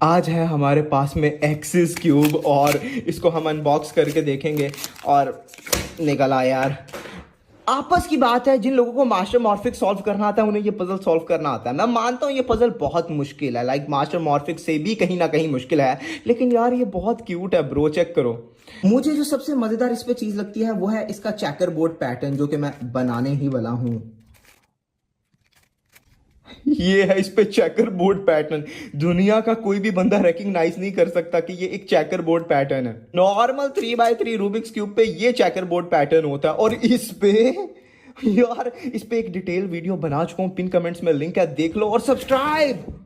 आज है हमारे पास में एक्सिस क्यूब और इसको हम अनबॉक्स करके देखेंगे। और निकल आया यार। आपस की बात है, जिन लोगों को मास्टर मॉर्फिक सॉल्व करना आता है उन्हें ये पजल सॉल्व करना आता है। मैं मानता हूँ ये पजल बहुत मुश्किल है, लाइक मास्टर मॉर्फिक से भी कहीं ना कहीं मुश्किल है, लेकिन यार ये बहुत क्यूट है ब्रो, चेक करो। मुझे जो सबसे मजेदार इस पे चीज लगती है वो है इसका चेकर बोर्ड पैटर्न, जो कि मैं बनाने ही वाला हूं। ये है इस पे चेकर बोर्ड पैटर्न। दुनिया का कोई भी बंदा रिकग्नाइज नहीं कर सकता कि ये एक चेकर बोर्ड पैटर्न है। नॉर्मल 3x3 रूबिक्स क्यूब पे ये चेकर बोर्ड पैटर्न होता है, और इस पे यार इस पे एक डिटेल वीडियो बना चुका हूं, पिन कमेंट्स में लिंक है, देख लो और सब्सक्राइब।